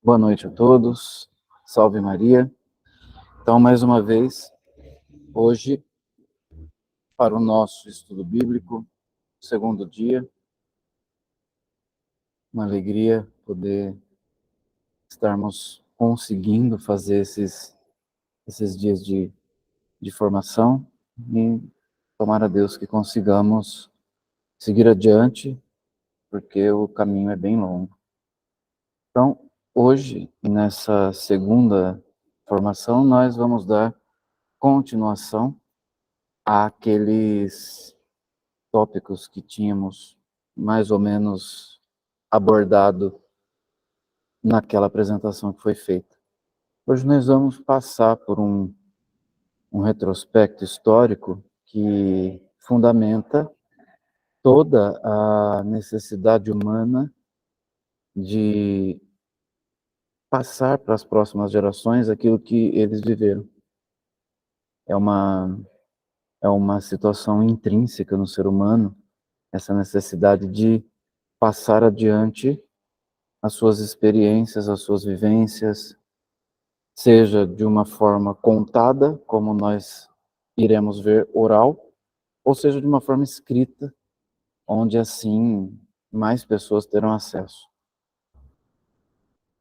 Boa noite a todos, salve Maria. Então, mais uma vez, hoje, para o nosso estudo bíblico, segundo dia, uma alegria poder estarmos conseguindo fazer esses dias de formação e tomar a Deus que consigamos seguir adiante, porque o caminho é bem longo. Então, hoje, nessa segunda formação, nós vamos dar continuação àqueles tópicos que tínhamos mais ou menos abordado naquela apresentação que foi feita. Hoje nós vamos passar por um retrospecto histórico que fundamenta toda a necessidade humana de passar para as próximas gerações aquilo que eles viveram. É uma situação intrínseca no ser humano, essa necessidade de passar adiante as suas experiências, as suas vivências, seja de uma forma contada, como nós iremos ver oral, ou seja de uma forma escrita, onde assim mais pessoas terão acesso.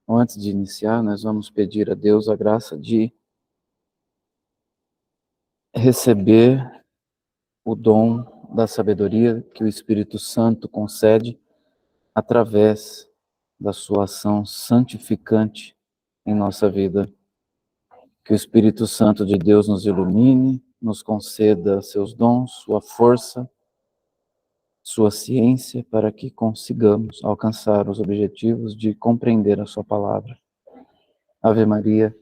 Antes de iniciar, nós vamos pedir a Deus a graça de receber o dom da sabedoria que o Espírito Santo concede através da sua ação santificante em nossa vida. Que o Espírito Santo de Deus nos ilumine, nos conceda seus dons, sua força, sua ciência, para que consigamos alcançar os objetivos de compreender a sua palavra. Ave Maria,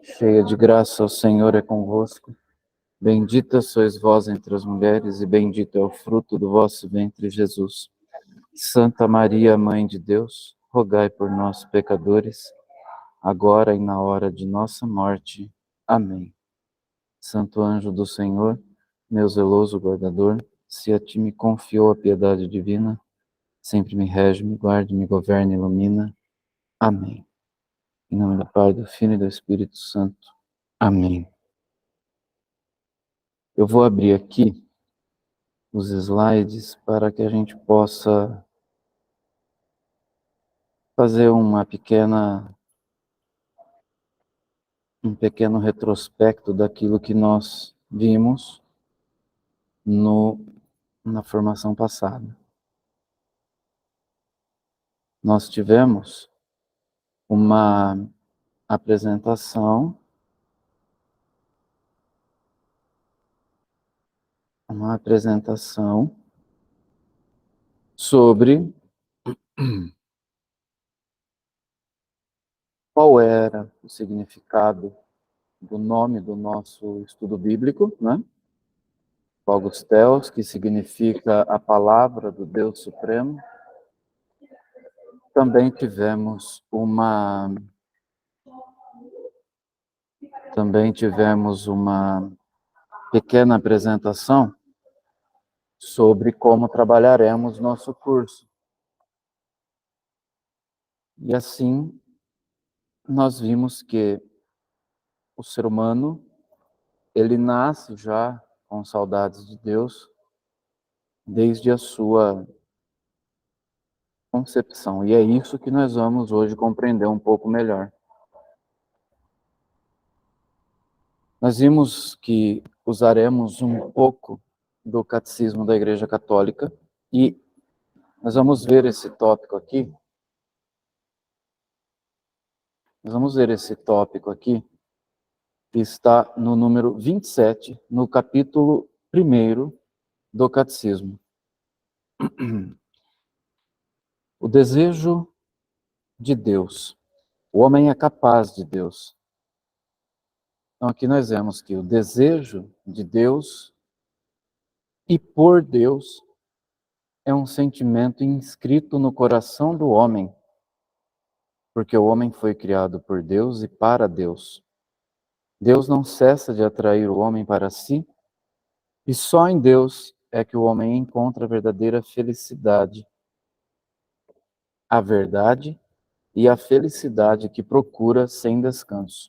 cheia de graça, o Senhor é convosco. Bendita sois vós entre as mulheres, e bendito é o fruto do vosso ventre, Jesus. Santa Maria, Mãe de Deus, rogai por nós, pecadores, agora e na hora de nossa morte. Amém. Santo anjo do Senhor, meu zeloso guardador, se a ti me confiou a piedade divina, sempre me rege, me guarde, me governe e ilumina. Amém. Em nome do Pai, do Filho e do Espírito Santo. Amém. Eu vou abrir aqui os slides para que a gente possa fazer um pequeno retrospecto daquilo que nós vimos na formação passada. Nós tivemos uma apresentação sobre qual era o significado do nome do nosso estudo bíblico, né? Logos Theos, que significa a palavra do Deus Supremo. Também tivemos uma pequena apresentação sobre como trabalharemos nosso curso. E assim, nós vimos que o ser humano, ele nasce já com saudades de Deus desde a sua concepção. E é isso que nós vamos hoje compreender um pouco melhor. Nós vimos que usaremos um pouco do Catecismo da Igreja Católica e nós vamos ver esse tópico aqui. Que está no número 27, no capítulo 1 do Catecismo. O desejo de Deus. O homem é capaz de Deus. Então aqui nós vemos que o desejo de Deus e por Deus é um sentimento inscrito no coração do homem, porque o homem foi criado por Deus e para Deus. Deus não cessa de atrair o homem para si, e só em Deus é que o homem encontra a verdadeira felicidade, a verdade e a felicidade que procura sem descanso.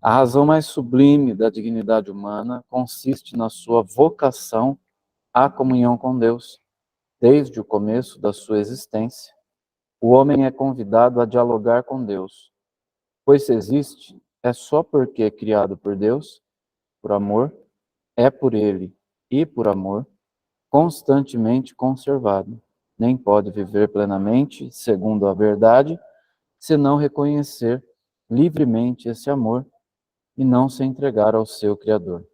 A razão mais sublime da dignidade humana consiste na sua vocação à comunhão com Deus. Desde o começo da sua existência, o homem é convidado a dialogar com Deus, pois se existe, é só porque é criado por Deus, por amor, é por Ele e por amor, constantemente conservado. Nem pode viver plenamente, segundo a verdade, se não reconhecer livremente esse amor e não se entregar ao seu Criador.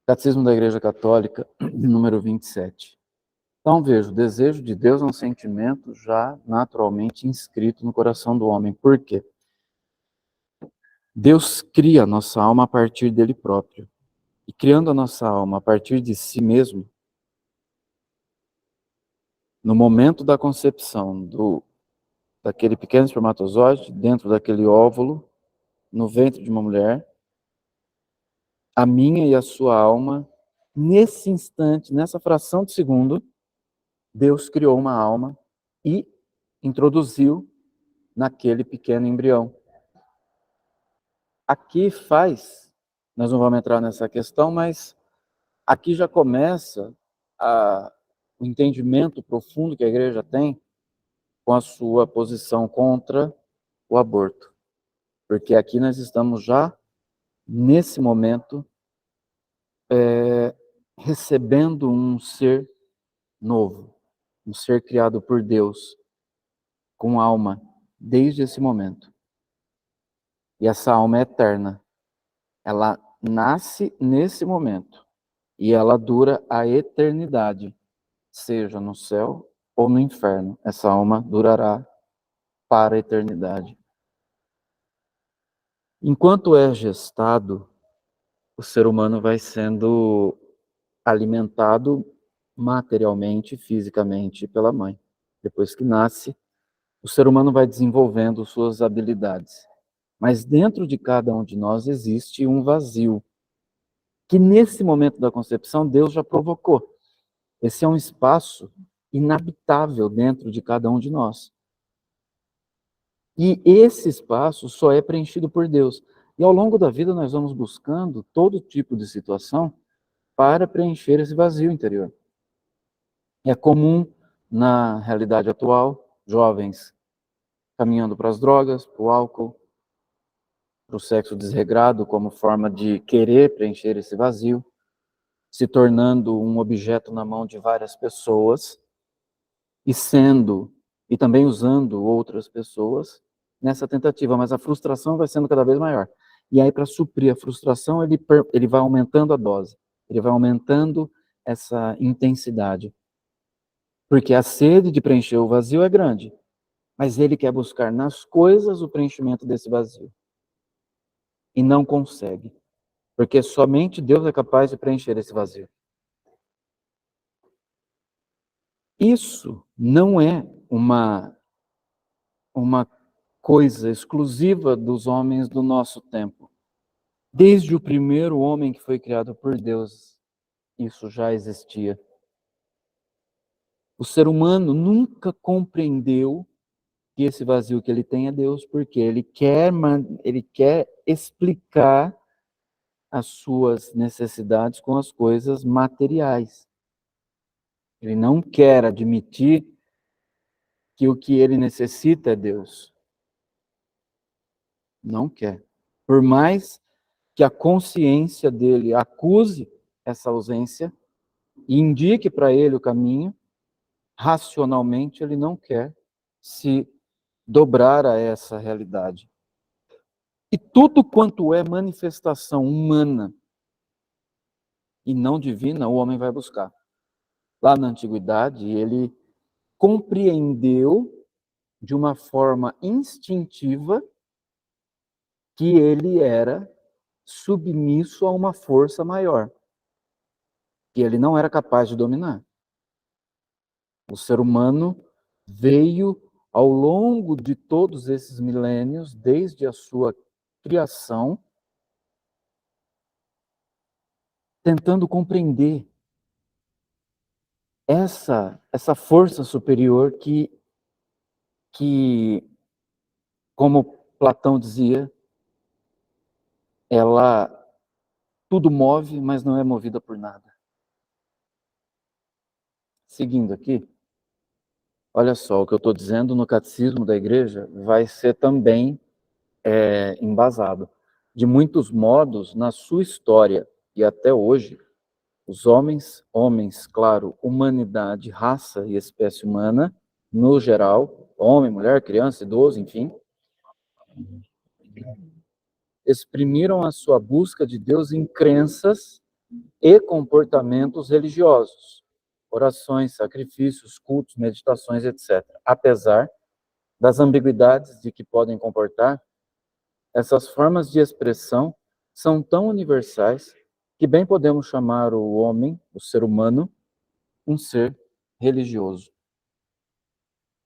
Catecismo da Igreja Católica, número 27. Então, veja, o desejo de Deus é um sentimento já naturalmente inscrito no coração do homem. Por quê? Deus cria a nossa alma a partir dele próprio. E criando a nossa alma a partir de si mesmo, no momento da concepção daquele pequeno espermatozoide, dentro daquele óvulo, no ventre de uma mulher, a minha e a sua alma, nesse instante, nessa fração de segundo, Deus criou uma alma e introduziu naquele pequeno embrião. Aqui nós não vamos entrar nessa questão, mas aqui já começa o entendimento profundo que a igreja tem com a sua posição contra o aborto. Porque aqui nós estamos já, nesse momento, recebendo um ser novo, um ser criado por Deus, com alma, desde esse momento. E essa alma é eterna. Ela nasce nesse momento e ela dura a eternidade, seja no céu ou no inferno. Essa alma durará para a eternidade. Enquanto é gestado, o ser humano vai sendo alimentado materialmente, fisicamente pela mãe. Depois que nasce, o ser humano vai desenvolvendo suas habilidades. Mas dentro de cada um de nós existe um vazio, que nesse momento da concepção Deus já provocou. Esse é um espaço inabitável dentro de cada um de nós. E esse espaço só é preenchido por Deus. E ao longo da vida nós vamos buscando todo tipo de situação para preencher esse vazio interior. É comum na realidade atual, jovens caminhando para as drogas, para o álcool, para o sexo desregrado como forma de querer preencher esse vazio, se tornando um objeto na mão de várias pessoas e também usando outras pessoas nessa tentativa, mas a frustração vai sendo cada vez maior. E aí, para suprir a frustração, ele vai aumentando a dose, ele vai aumentando essa intensidade. Porque a sede de preencher o vazio é grande, mas ele quer buscar nas coisas o preenchimento desse vazio. E não consegue, porque somente Deus é capaz de preencher esse vazio. Isso não é uma coisa exclusiva dos homens do nosso tempo. Desde o primeiro homem que foi criado por Deus, isso já existia. O ser humano nunca compreendeu que esse vazio que ele tem é Deus, porque ele quer explicar as suas necessidades com as coisas materiais. Ele não quer admitir que o que ele necessita é Deus. Não quer. Por mais que a consciência dele acuse essa ausência e indique para ele o caminho, racionalmente ele não quer se dobrar a essa realidade. E tudo quanto é manifestação humana e não divina, o homem vai buscar. Lá na antiguidade, ele compreendeu de uma forma instintiva que ele era submisso a uma força maior, que ele não era capaz de dominar. O ser humano veio ao longo de todos esses milênios, desde a sua criação, tentando compreender essa força superior que, como Platão dizia, ela tudo move, mas não é movida por nada. Seguindo aqui, olha só, o que eu estou dizendo no catecismo da igreja vai ser também embasado. De muitos modos, na sua história e até hoje, os homens, claro, humanidade, raça e espécie humana, no geral, homem, mulher, criança, idoso, enfim, exprimiram a sua busca de Deus em crenças e comportamentos religiosos, orações, sacrifícios, cultos, meditações, etc. Apesar das ambiguidades de que podem comportar, essas formas de expressão são tão universais que bem podemos chamar o homem, o ser humano, um ser religioso.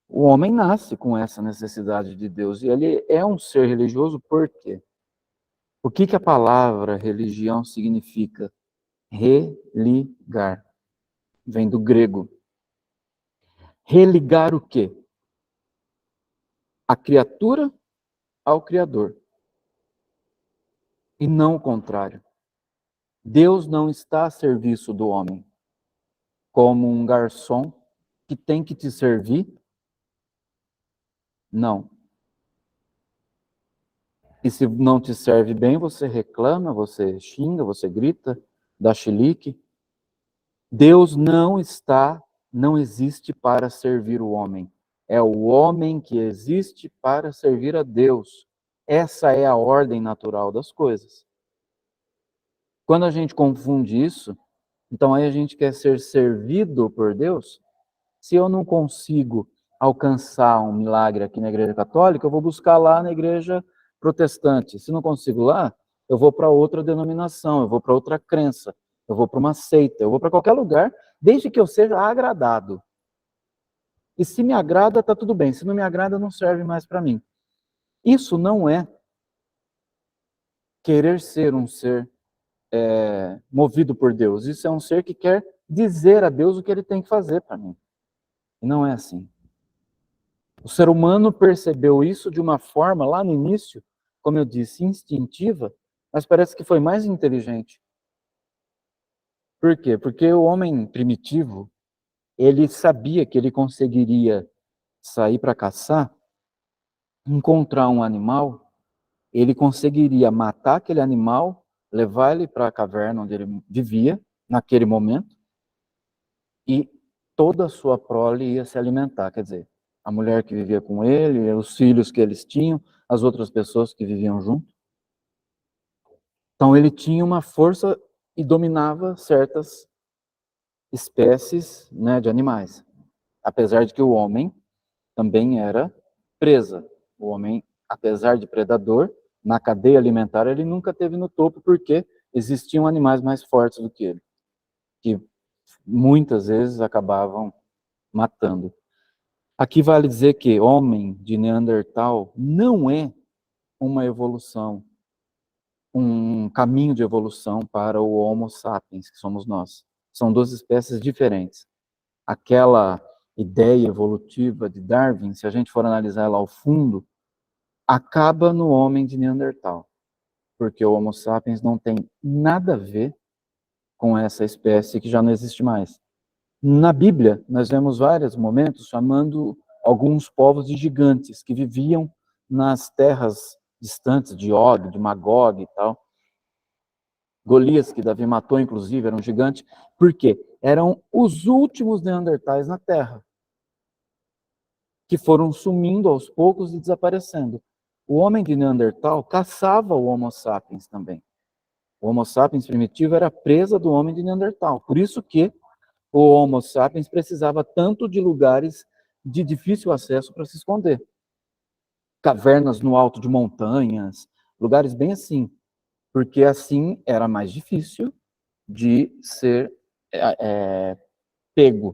O homem nasce com essa necessidade de Deus e ele é um ser religioso por quê? O que a palavra religião significa? Religar. Vem do grego. Religar o quê? A criatura ao Criador. E não o contrário. Deus não está a serviço do homem, como um garçom que tem que te servir. Não. E se não te serve bem, você reclama, você xinga, você grita, dá chilique. Deus não existe para servir o homem. É o homem que existe para servir a Deus. Essa é a ordem natural das coisas. Quando a gente confunde isso, então aí a gente quer ser servido por Deus. Se eu não consigo alcançar um milagre aqui na igreja católica, eu vou buscar lá na igreja protestante. Se não consigo lá, eu vou para outra denominação, eu vou para outra crença, eu vou para uma seita, eu vou para qualquer lugar, desde que eu seja agradado. E se me agrada, está tudo bem. Se não me agrada, não serve mais para mim. Isso não é querer ser um ser movido por Deus. Isso é um ser que quer dizer a Deus o que ele tem que fazer para mim. E não é assim. O ser humano percebeu isso de uma forma, lá no início, como eu disse, instintiva, mas parece que foi mais inteligente. Por quê? Porque o homem primitivo, ele sabia que ele conseguiria sair para caçar, encontrar um animal, ele conseguiria matar aquele animal, levar ele para a caverna onde ele vivia, naquele momento, e toda a sua prole ia se alimentar, quer dizer, a mulher que vivia com ele, os filhos que eles tinham, as outras pessoas que viviam junto. Então ele tinha uma força e dominava certas espécies, né, de animais. Apesar de que o homem também era presa. O homem, apesar de predador, na cadeia alimentar ele nunca teve no topo porque existiam animais mais fortes do que ele, que muitas vezes acabavam matando. Aqui vale dizer que homem de Neandertal não é uma evolução, um caminho de evolução para o Homo sapiens, que somos nós. São duas espécies diferentes. Aquela ideia evolutiva de Darwin, se a gente for analisar ela ao fundo, acaba no homem de Neandertal, porque o Homo sapiens não tem nada a ver com essa espécie que já não existe mais. Na Bíblia, nós vemos vários momentos chamando alguns povos de gigantes que viviam nas terras distantes de Og, de Magog e tal. Golias, que Davi matou, inclusive, era um gigante. Por quê? Eram os últimos neandertais na Terra, que foram sumindo aos poucos e desaparecendo. O homem de Neandertal caçava o Homo sapiens também. O Homo sapiens primitivo era presa do homem de Neandertal. Por isso que o Homo sapiens precisava tanto de lugares de difícil acesso para se esconder. Cavernas no alto de montanhas, lugares bem assim, porque assim era mais difícil de ser pego.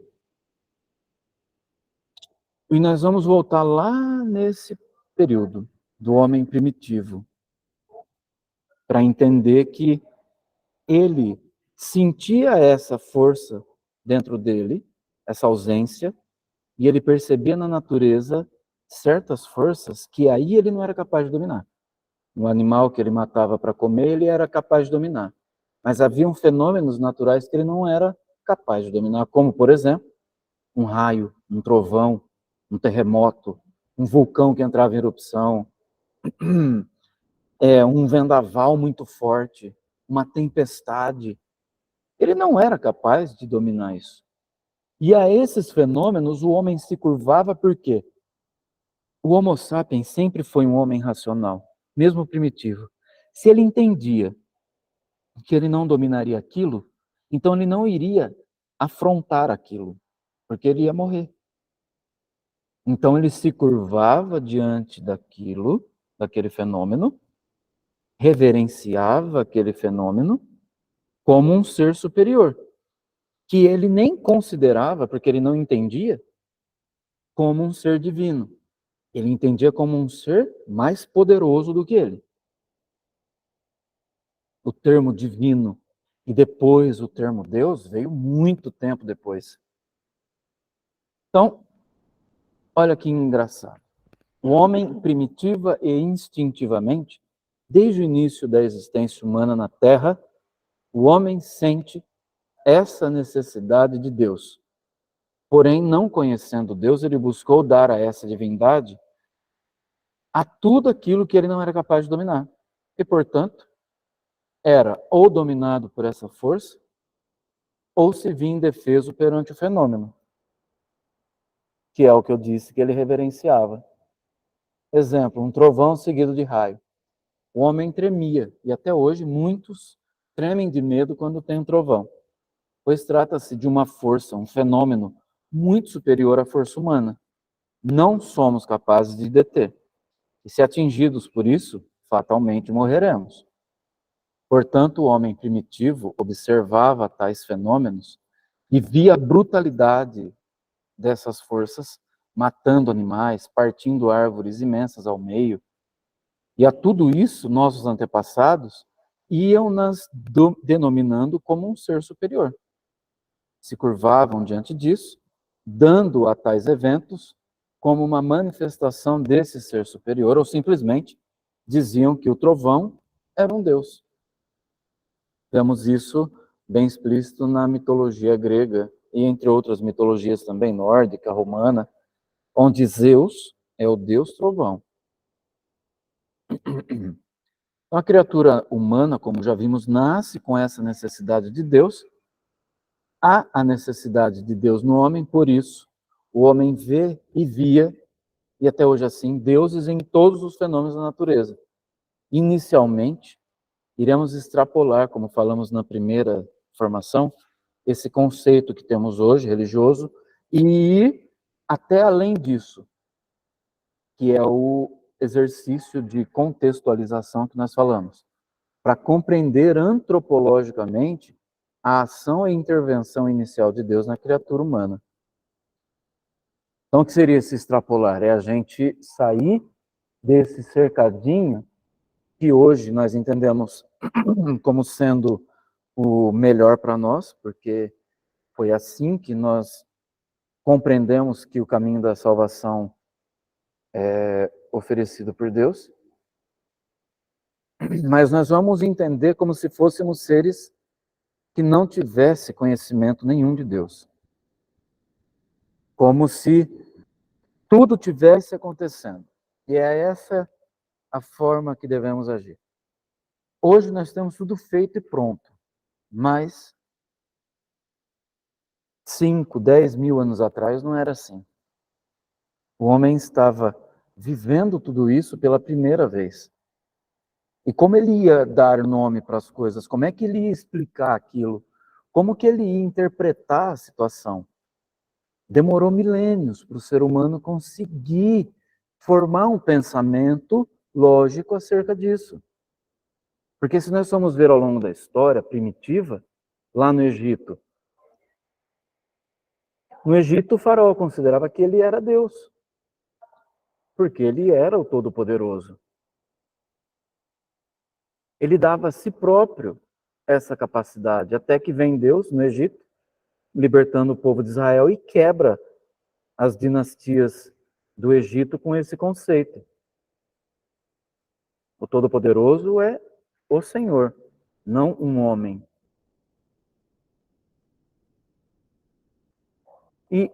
E nós vamos voltar lá nesse período do homem primitivo, para entender que ele sentia essa força dentro dele, essa ausência, e ele percebia na natureza certas forças que aí ele não era capaz de dominar. No animal que ele matava para comer, ele era capaz de dominar. Mas haviam fenômenos naturais que ele não era capaz de dominar, como, por exemplo, um raio, um trovão, um terremoto, um vulcão que entrava em erupção, um vendaval muito forte, uma tempestade. Ele não era capaz de dominar isso. E a esses fenômenos o homem se curvava por quê? O Homo sapiens sempre foi um homem racional, mesmo primitivo. Se ele entendia que ele não dominaria aquilo, então ele não iria afrontar aquilo, porque ele ia morrer. Então ele se curvava diante daquilo, daquele fenômeno, reverenciava aquele fenômeno como um ser superior, que ele nem considerava, porque ele não entendia, como um ser divino. Ele entendia como um ser mais poderoso do que ele. O termo divino e depois o termo Deus veio muito tempo depois. Então, olha que engraçado. O homem primitiva e instintivamente, desde o início da existência humana na Terra, o homem sente essa necessidade de Deus. Porém, não conhecendo Deus, ele buscou dar a essa divindade a tudo aquilo que ele não era capaz de dominar. E, portanto, era ou dominado por essa força, ou se via indefeso perante o fenômeno, que é o que eu disse que ele reverenciava. Exemplo, um trovão seguido de raio. O homem tremia, e até hoje muitos tremem de medo quando tem um trovão, pois trata-se de uma força, um fenômeno muito superior à força humana. Não somos capazes de deter. E se atingidos por isso, fatalmente morreremos. Portanto, o homem primitivo observava tais fenômenos e via a brutalidade dessas forças, matando animais, partindo árvores imensas ao meio. E a tudo isso, nossos antepassados iam nas denominando como um ser superior. Se curvavam diante disso, dando a tais eventos como uma manifestação desse ser superior, ou simplesmente diziam que o trovão era um deus. Vemos isso bem explícito na mitologia grega e entre outras mitologias também, nórdica, romana, onde Zeus é o deus trovão. Então, a criatura humana, como já vimos, nasce com essa necessidade de Deus. Há a necessidade de Deus no homem, por isso, o homem vê e via, e até hoje assim, deuses em todos os fenômenos da natureza. Inicialmente, iremos extrapolar, como falamos na primeira formação, esse conceito que temos hoje, religioso, e ir até além disso, que é o exercício de contextualização que nós falamos, para compreender antropologicamente a ação e intervenção inicial de Deus na criatura humana. Então, o que seria esse extrapolar? É a gente sair desse cercadinho que hoje nós entendemos como sendo o melhor para nós, porque foi assim que nós compreendemos que o caminho da salvação é oferecido por Deus. Mas nós vamos entender como se fôssemos seres que não tivessem conhecimento nenhum de Deus. Como se tudo tivesse acontecendo. E é essa a forma que devemos agir. Hoje nós temos tudo feito e pronto, mas 5, 10 mil anos atrás não era assim. O homem estava vivendo tudo isso pela primeira vez. E como ele ia dar nome para as coisas? Como é que ele ia explicar aquilo? Como que ele ia interpretar a situação? Demorou milênios para o ser humano conseguir formar um pensamento lógico acerca disso. Porque se nós formos ver ao longo da história primitiva, lá no Egito, o faraó considerava que ele era Deus, porque ele era o Todo-Poderoso. Ele dava a si próprio essa capacidade, até que vem Deus no Egito libertando o povo de Israel e quebra as dinastias do Egito com esse conceito. O Todo-Poderoso é o Senhor, não um homem. E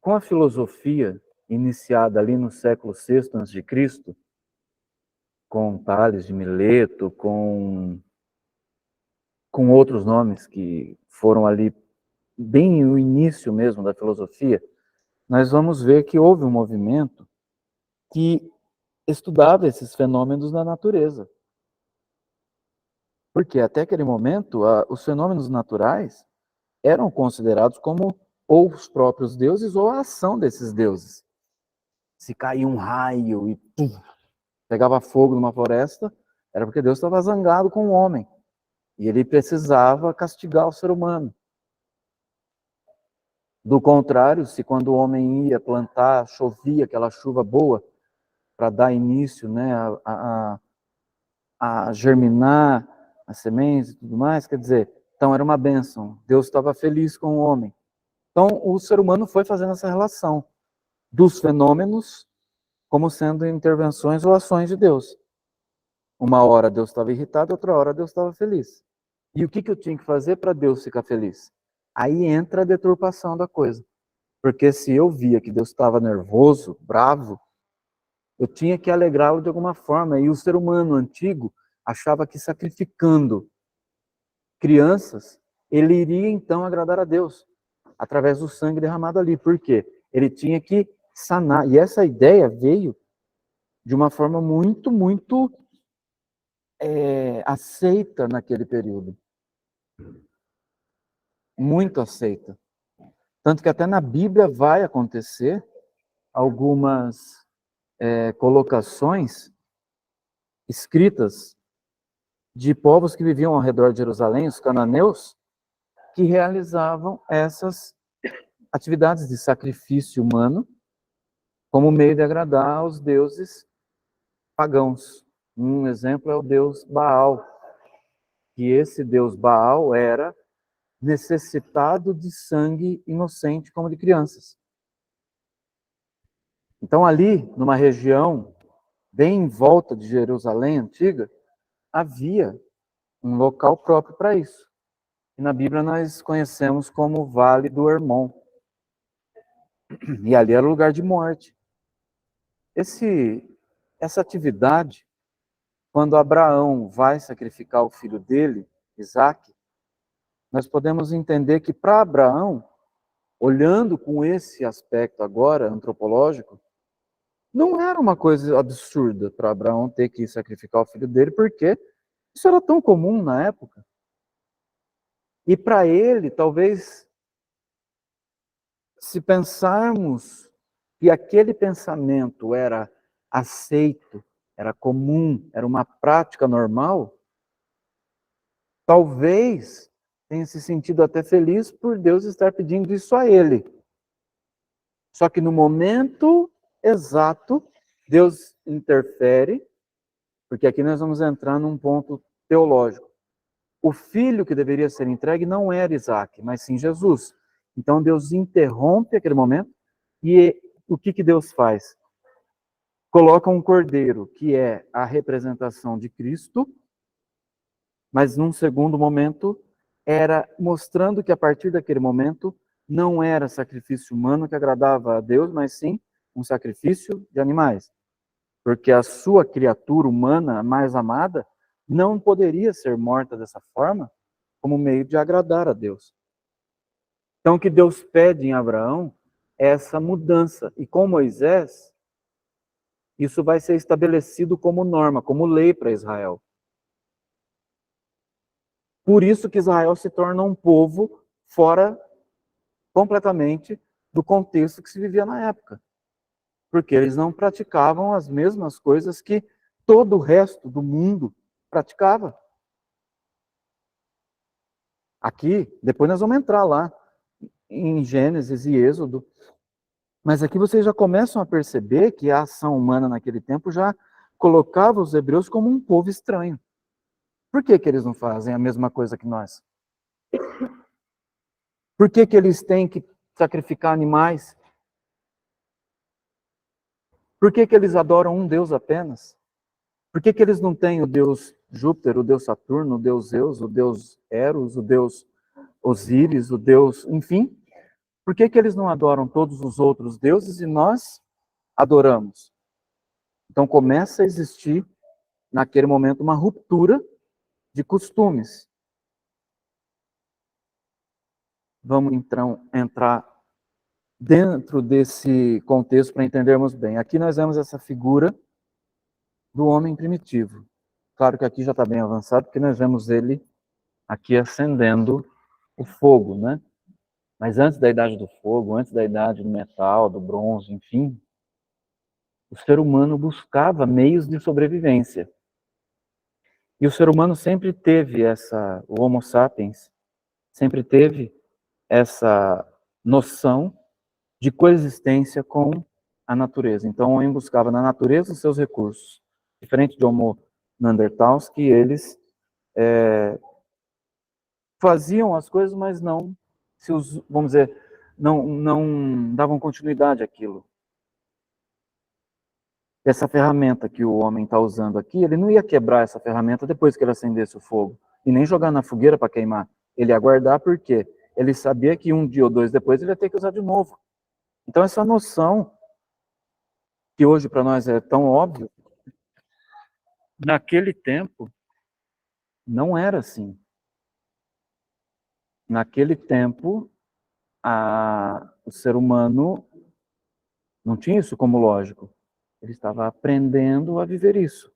com a filosofia iniciada ali no século VI a.C., com Tales de Mileto, com outros nomes que foram ali bem o início mesmo da filosofia, nós vamos ver que houve um movimento que estudava esses fenômenos da natureza. Porque até aquele momento, os fenômenos naturais eram considerados como ou os próprios deuses ou a ação desses deuses. Se caía um raio e pegava fogo numa floresta, era porque Deus estava zangado com o homem. E ele precisava castigar o ser humano. Do contrário, se quando o homem ia plantar, chovia aquela chuva boa para dar início, né, a germinar as sementes e tudo mais, quer dizer, então era uma bênção. Deus estava feliz com o homem. Então o ser humano foi fazendo essa relação dos fenômenos como sendo intervenções ou ações de Deus. Uma hora Deus estava irritado, outra hora Deus estava feliz. E o que eu tinha que fazer para Deus ficar feliz? Aí entra a deturpação da coisa. Porque se eu via que Deus estava nervoso, bravo, eu tinha que alegrá-lo de alguma forma. E o ser humano antigo achava que sacrificando crianças, ele iria então agradar a Deus, através do sangue derramado ali. Por quê? Ele tinha que sanar. E essa ideia veio de uma forma muito, muito aceita naquele período. Muito aceita. Tanto que até na Bíblia vai acontecer algumas colocações escritas de povos que viviam ao redor de Jerusalém, os cananeus, que realizavam essas atividades de sacrifício humano como meio de agradar aos deuses pagãos. Um exemplo é o deus Baal, que esse deus Baal era necessitado de sangue inocente como de crianças. Então ali, numa região bem em volta de Jerusalém antiga, havia um local próprio para isso. E na Bíblia nós conhecemos como Vale do Hermon. E ali era o lugar de morte. Essa atividade, quando Abraão vai sacrificar o filho dele, Isaque, nós podemos entender que para Abraão, olhando com esse aspecto agora antropológico, não era uma coisa absurda para Abraão ter que sacrificar o filho dele, porque isso era tão comum na época. E para ele, talvez, se pensarmos que aquele pensamento era aceito, era comum, era uma prática normal, talvez tenha se sentido até feliz por Deus estar pedindo isso a ele. Só que no momento exato, Deus interfere, porque aqui nós vamos entrar num ponto teológico. O filho que deveria ser entregue não era Isaac, mas sim Jesus. Então Deus interrompe aquele momento e o que Deus faz? Coloca um cordeiro, que é a representação de Cristo, mas num segundo momento era mostrando que a partir daquele momento não era sacrifício humano que agradava a Deus, mas sim um sacrifício de animais. Porque a sua criatura humana mais amada não poderia ser morta dessa forma como meio de agradar a Deus. Então o que Deus pede em Abraão é essa mudança. E com Moisés, isso vai ser estabelecido como norma, como lei para Israel. Por isso que Israel se torna um povo fora completamente do contexto que se vivia na época. Porque eles não praticavam as mesmas coisas que todo o resto do mundo praticava. Aqui, depois nós vamos entrar lá em Gênesis e Êxodo, mas aqui vocês já começam a perceber que a ação humana naquele tempo já colocava os hebreus como um povo estranho. Por que eles não fazem a mesma coisa que nós? Por que que eles têm que sacrificar animais? Por que que eles adoram um Deus apenas? Por que que eles não têm o Deus Júpiter, o Deus Saturno, o Deus Zeus, o Deus Eros, o Deus Osíris, o Deus, enfim? Por que que eles não adoram todos os outros deuses e nós adoramos? Então começa a existir, naquele momento, uma ruptura de costumes. Vamos então entrar dentro desse contexto para entendermos bem. Aqui nós vemos essa figura do homem primitivo. Claro que aqui já está bem avançado, porque nós vemos ele aqui acendendo o fogo, né? Mas antes da idade do fogo, antes da idade do metal, do bronze, enfim, o ser humano buscava meios de sobrevivência. E o ser humano sempre teve o Homo sapiens, sempre teve essa noção de coexistência com a natureza. Então, o homem buscava na natureza os seus recursos. Diferente de Homo neanderthals, que eles faziam as coisas, mas não, vamos dizer, não davam continuidade àquilo. Essa ferramenta que o homem está usando aqui, ele não ia quebrar essa ferramenta depois que ele acendesse o fogo, e nem jogar na fogueira para queimar. Ele ia guardar porque ele sabia que um dia ou dois depois ele ia ter que usar de novo. Então essa noção, que hoje para nós é tão óbvio, naquele tempo não era assim. Naquele tempo, o ser humano não tinha isso como lógico. Ele estava aprendendo a viver isso.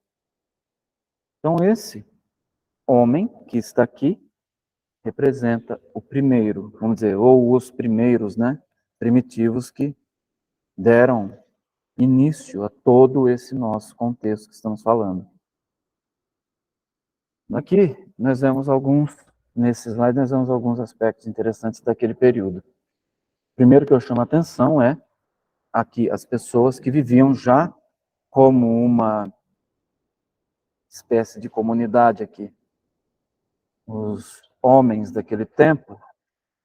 Então esse homem que está aqui representa o primeiro, vamos dizer, ou os primeiros, né, primitivos que deram início a todo esse nosso contexto que estamos falando. Aqui nós vemos nesse slide nós vemos alguns aspectos interessantes daquele período. O primeiro que eu chamo a atenção é aqui as pessoas que viviam já como uma espécie de comunidade aqui. Os homens daquele tempo,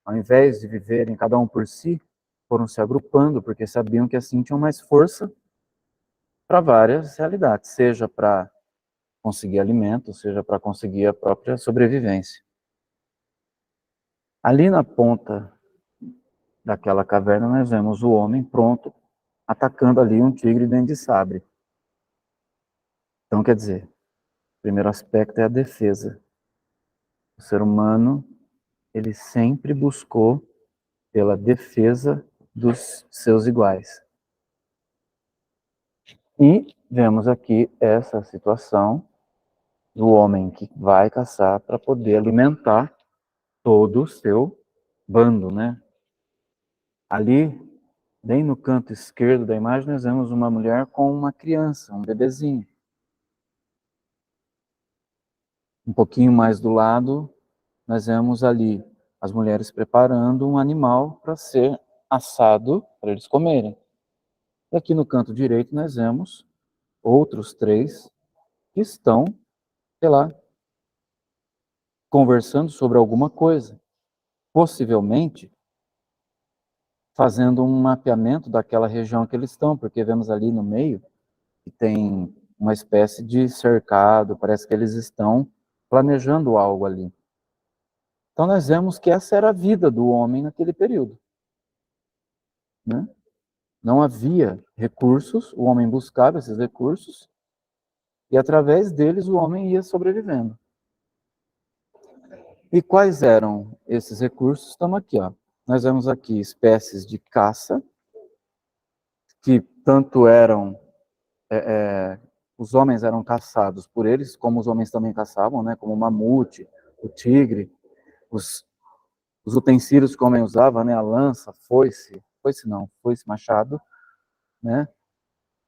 ao invés de viverem cada um por si, foram se agrupando, porque sabiam que assim tinham mais força para várias realidades, seja para conseguir alimento, seja para conseguir a própria sobrevivência. Ali na ponta daquela caverna, nós vemos o homem pronto, atacando ali um tigre dente de sabre. Então, quer dizer, o primeiro aspecto é a defesa. O ser humano, ele sempre buscou pela defesa dos seus iguais. E vemos aqui essa situação do homem que vai caçar para poder alimentar todo o seu bando, né? Ali, bem no canto esquerdo da imagem, nós vemos uma mulher com uma criança, um bebezinho. Um pouquinho mais do lado, nós vemos ali as mulheres preparando um animal para ser assado para eles comerem. E aqui no canto direito nós vemos outros três que estão, sei lá, conversando sobre alguma coisa. Possivelmente fazendo um mapeamento daquela região que eles estão, porque vemos ali no meio que tem uma espécie de cercado, parece que eles estão planejando algo ali. Então nós vemos que essa era a vida do homem naquele período, né? Não havia recursos, o homem buscava esses recursos e através deles o homem ia sobrevivendo. E quais eram esses recursos? Estamos aqui, ó. Nós vemos aqui espécies de caça, que tanto eram, os homens eram caçados por eles, como os homens também caçavam, né? Como o mamute, o tigre, os utensílios que o homem usava, né? A lança, foice não, foice, machado, né?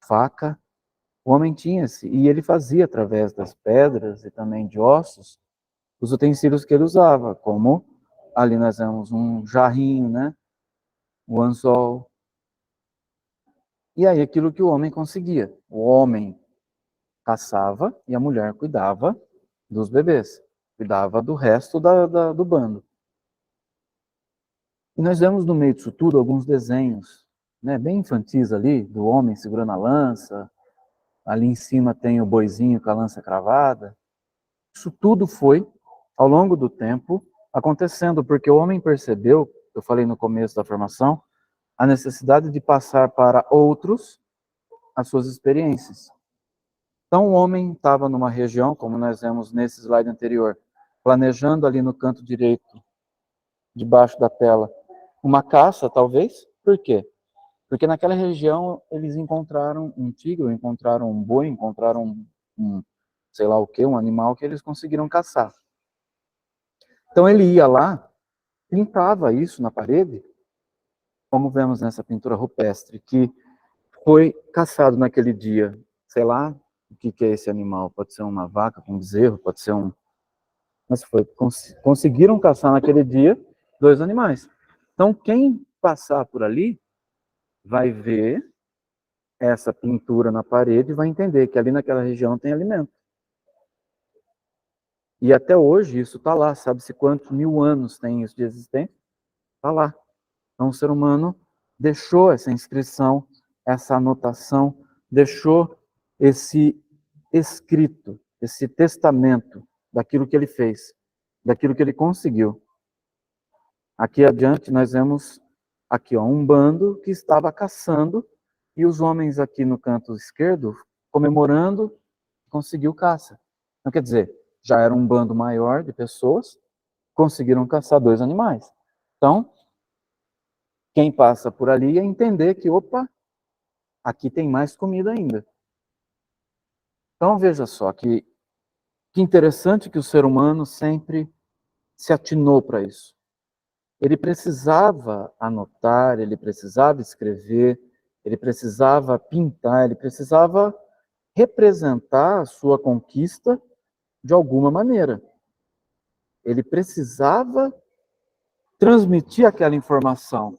Faca. O homem tinha-se, e ele fazia através das pedras e também de ossos, os utensílios que ele usava, como ali nós vemos um jarrinho, né? O anzol. E aí aquilo que o homem conseguia. O homem caçava e a mulher cuidava dos bebês, cuidava do resto do bando. E nós vemos no meio disso tudo alguns desenhos, né, bem infantis ali, do homem segurando a lança, ali em cima tem o boizinho com a lança cravada. Isso tudo foi, ao longo do tempo, acontecendo, porque o homem percebeu, eu falei no começo da formação, a necessidade de passar para outros as suas experiências. Então o homem estava numa região, como nós vemos nesse slide anterior, planejando ali no canto direito, debaixo da tela, uma caça, talvez. Por quê? Porque naquela região eles encontraram um tigre, encontraram um boi, encontraram sei lá o que, um animal que eles conseguiram caçar. Então ele ia lá, pintava isso na parede, como vemos nessa pintura rupestre, que foi caçado naquele dia. Sei lá o que é esse animal, pode ser uma vaca com um bezerro, pode ser um... Mas foi, conseguiram caçar naquele dia 2 animais. Então quem passar por ali vai ver essa pintura na parede e vai entender que ali naquela região tem alimento. E até hoje isso está lá, sabe-se quantos 1000 anos tem isso de existência? Está lá. Então o ser humano deixou essa inscrição, essa anotação, deixou esse escrito, esse testamento daquilo que ele fez, daquilo que ele conseguiu. Aqui adiante nós vemos aqui, ó, um bando que estava caçando e os homens aqui no canto esquerdo comemorando, conseguiu caça. Então, quer dizer, já era um bando maior de pessoas, conseguiram caçar 2 animais. Então, quem passa por ali ia entender que, opa, aqui tem mais comida ainda. Então, veja só que interessante que o ser humano sempre se atinou para isso. Ele precisava anotar, ele precisava escrever, ele precisava pintar, ele precisava representar a sua conquista de alguma maneira. Ele precisava transmitir aquela informação.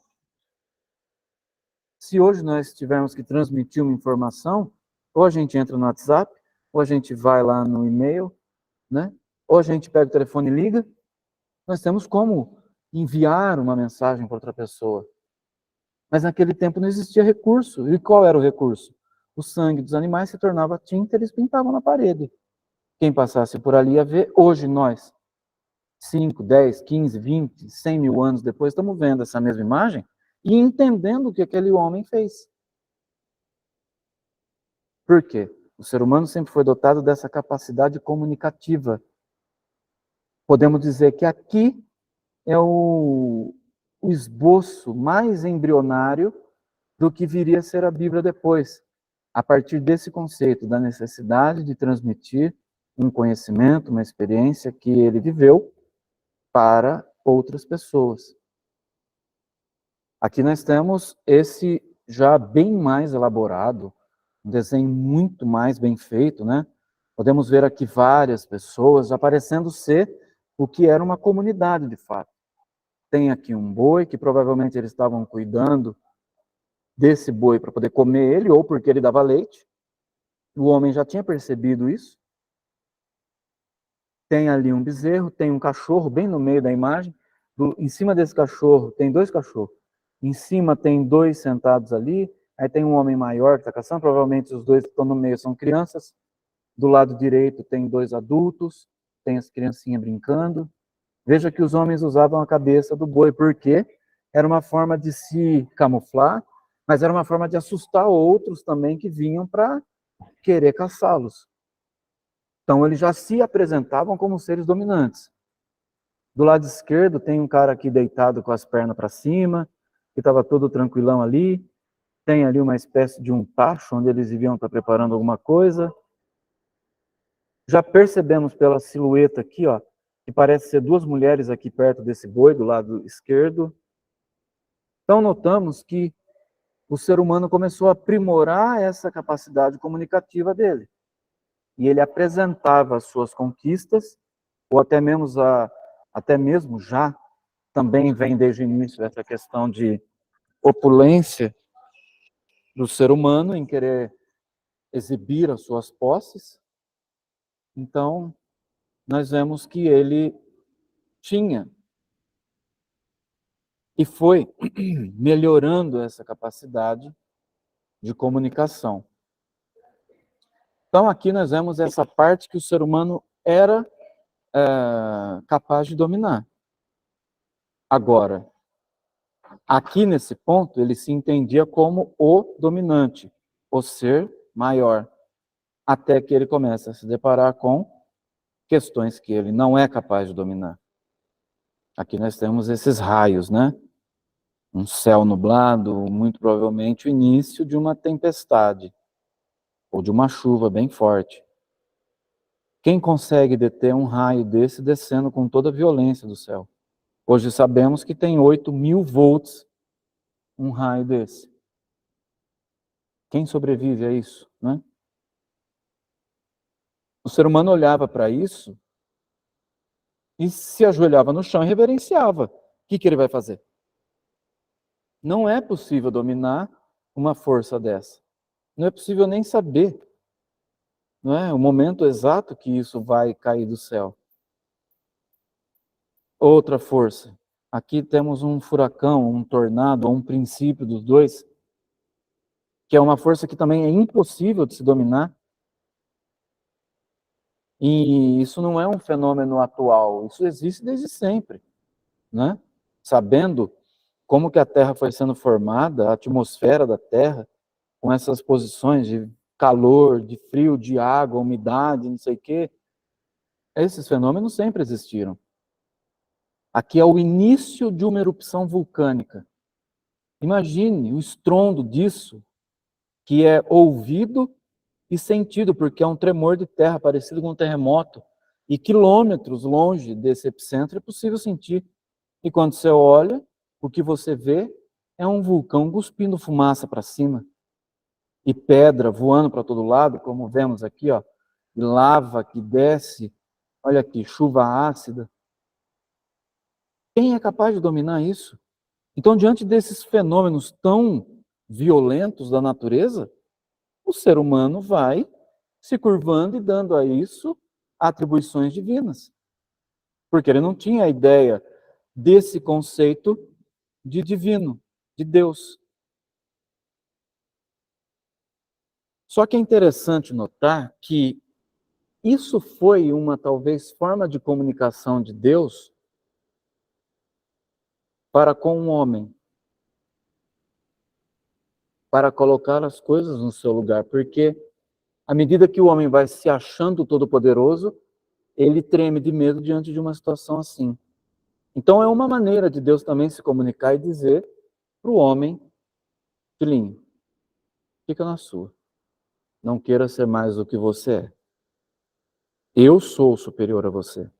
Se hoje nós tivermos que transmitir uma informação, ou a gente entra no WhatsApp, ou a gente vai lá no e-mail, né? Ou a gente pega o telefone e liga, nós temos como enviar uma mensagem para outra pessoa. Mas naquele tempo não existia recurso. E qual era o recurso? O sangue dos animais se tornava tinta, eles pintavam na parede. Quem passasse por ali ia ver. Hoje nós, 5, 10, 15, 20, 100 mil anos depois, estamos vendo essa mesma imagem e entendendo o que aquele homem fez. Por quê? O ser humano sempre foi dotado dessa capacidade comunicativa. Podemos dizer que aqui é o esboço mais embrionário do que viria a ser a Bíblia depois, a partir desse conceito da necessidade de transmitir um conhecimento, uma experiência que ele viveu para outras pessoas. Aqui nós temos esse já bem mais elaborado, um desenho muito mais bem feito, né? Podemos ver aqui várias pessoas aparecendo ser o que era uma comunidade de fato. Tem aqui um boi que provavelmente eles estavam cuidando desse boi para poder comer ele, ou porque ele dava leite. O homem já tinha percebido isso. Tem ali um bezerro, tem um cachorro bem no meio da imagem. Em cima desse cachorro tem 2 cachorros. Em cima tem 2 sentados ali. Aí tem um homem maior que está caçando. Provavelmente os 2 que estão no meio são crianças. Do lado direito tem 2 adultos. Tem as criancinhas brincando. Veja que os homens usavam a cabeça do boi, porque era uma forma de se camuflar, mas era uma forma de assustar outros também que vinham para querer caçá-los. Então eles já se apresentavam como seres dominantes. Do lado esquerdo tem um cara aqui deitado com as pernas para cima, que estava todo tranquilão ali. Tem ali uma espécie de um tacho onde eles deviam estar preparando alguma coisa. Já percebemos pela silhueta aqui, ó, que parece ser 2 mulheres aqui perto desse boi, do lado esquerdo. Então notamos que o ser humano começou a aprimorar essa capacidade comunicativa dele. E ele apresentava as suas conquistas, ou até mesmo já, também vem desde o início essa questão de opulência do ser humano em querer exibir as suas posses. Então, nós vemos que ele tinha e foi melhorando essa capacidade de comunicação. Então, aqui nós vemos essa parte que o ser humano era capaz de dominar. Agora, aqui nesse ponto, ele se entendia como o dominante, o ser maior, até que ele começa a se deparar com questões que ele não é capaz de dominar. Aqui nós temos esses raios, né? Um céu nublado, muito provavelmente o início de uma tempestade, ou de uma chuva bem forte. Quem consegue deter um raio desse descendo com toda a violência do céu? Hoje sabemos que tem 8.000 volts um raio desse. Quem sobrevive a isso, né? O ser humano olhava para isso e se ajoelhava no chão e reverenciava. O que ele vai fazer? Não é possível dominar uma força dessa. Não é possível nem saber, não é? O momento exato que isso vai cair do céu. Outra força. Aqui temos um furacão, um tornado, um princípio dos dois, que é uma força que também é impossível de se dominar. E isso não é um fenômeno atual, isso existe desde sempre, né? Sabendo como que a Terra foi sendo formada, a atmosfera da Terra, com essas posições de calor, de frio, de água, umidade, não sei o quê, esses fenômenos sempre existiram. Aqui é o início de uma erupção vulcânica. Imagine o estrondo disso, que é ouvido e sentido, porque é um tremor de terra parecido com um terremoto. E quilômetros longe desse epicentro é possível sentir. E quando você olha, o que você vê é um vulcão cuspindo fumaça para cima. E pedra voando para todo lado, como vemos aqui, ó, e lava que desce. Olha aqui, chuva ácida. Quem é capaz de dominar isso? Então, diante desses fenômenos tão violentos da natureza, o ser humano vai se curvando e dando a isso atribuições divinas. Porque ele não tinha a ideia desse conceito de divino, de Deus. Só que é interessante notar que isso foi uma, talvez, forma de comunicação de Deus para com o homem, para colocar as coisas no seu lugar, porque à medida que o homem vai se achando todo-poderoso, ele treme de medo diante de uma situação assim. Então é uma maneira de Deus também se comunicar e dizer para o homem: filhinho, fica na sua. Não queira ser mais do que você é. Eu sou superior a você.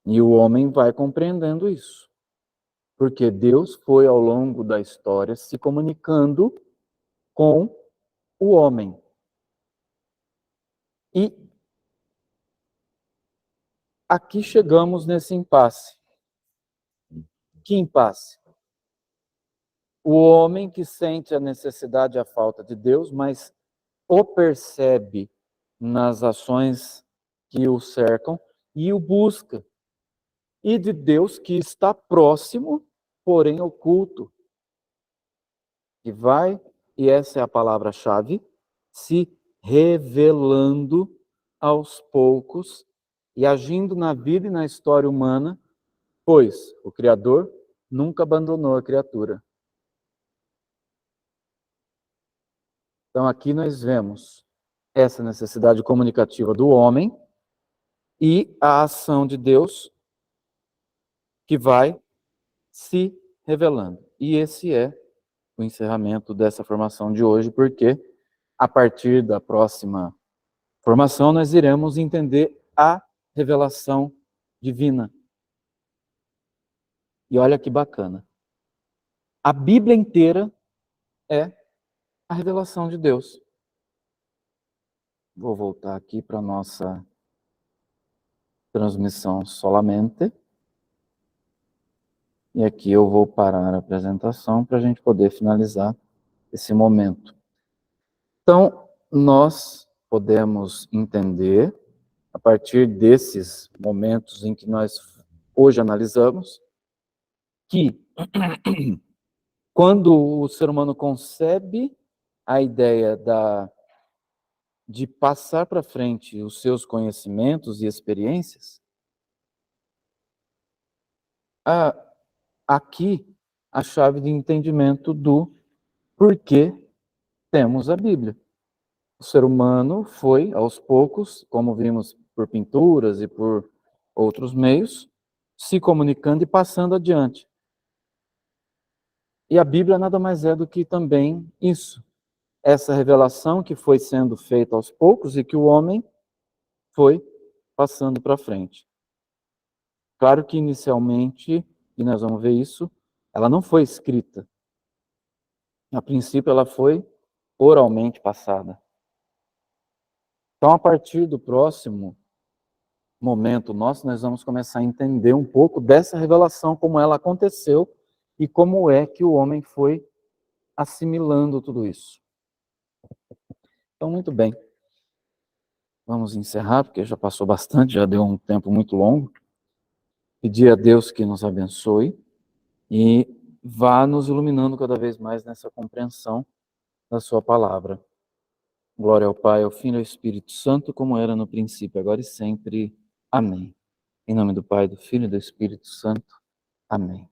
E o homem vai compreendendo isso. Porque Deus foi, ao longo da história, se comunicando com o homem. E aqui chegamos nesse impasse. Que impasse? O homem que sente a necessidade e a falta de Deus, mas o percebe nas ações que o cercam e o busca. E de Deus que está próximo, porém oculto, que vai, e essa é a palavra-chave, se revelando aos poucos e agindo na vida e na história humana, pois o Criador nunca abandonou a criatura. Então aqui nós vemos essa necessidade comunicativa do homem e a ação de Deus que vai se revelando. E esse é o encerramento dessa formação de hoje, porque a partir da próxima formação nós iremos entender a revelação divina. E olha que bacana. A Bíblia inteira é a revelação de Deus. Vou voltar aqui para a nossa transmissão solamente. E aqui eu vou parar a apresentação para a gente poder finalizar esse momento. Então, nós podemos entender, a partir desses momentos em que nós hoje analisamos, que quando o ser humano concebe a ideia de passar para frente os seus conhecimentos e experiências, há aqui a chave de entendimento do porquê temos a Bíblia. O ser humano foi, aos poucos, como vimos por pinturas e por outros meios, se comunicando e passando adiante. E a Bíblia nada mais é do que também isso. Essa revelação que foi sendo feita aos poucos e que o homem foi passando para frente. Claro que inicialmente, e nós vamos ver isso, ela não foi escrita. A princípio ela foi oralmente passada. Então, a partir do próximo momento nosso, nós vamos começar a entender um pouco dessa revelação, como ela aconteceu e como é que o homem foi assimilando tudo isso. Então, muito bem. Vamos encerrar, porque já passou bastante, já deu um tempo muito longo. Pedir a Deus que nos abençoe e vá nos iluminando cada vez mais nessa compreensão da sua palavra. Glória ao Pai, ao Filho e ao Espírito Santo, como era no princípio, agora e sempre. Amém. Em nome do Pai, do Filho e do Espírito Santo. Amém.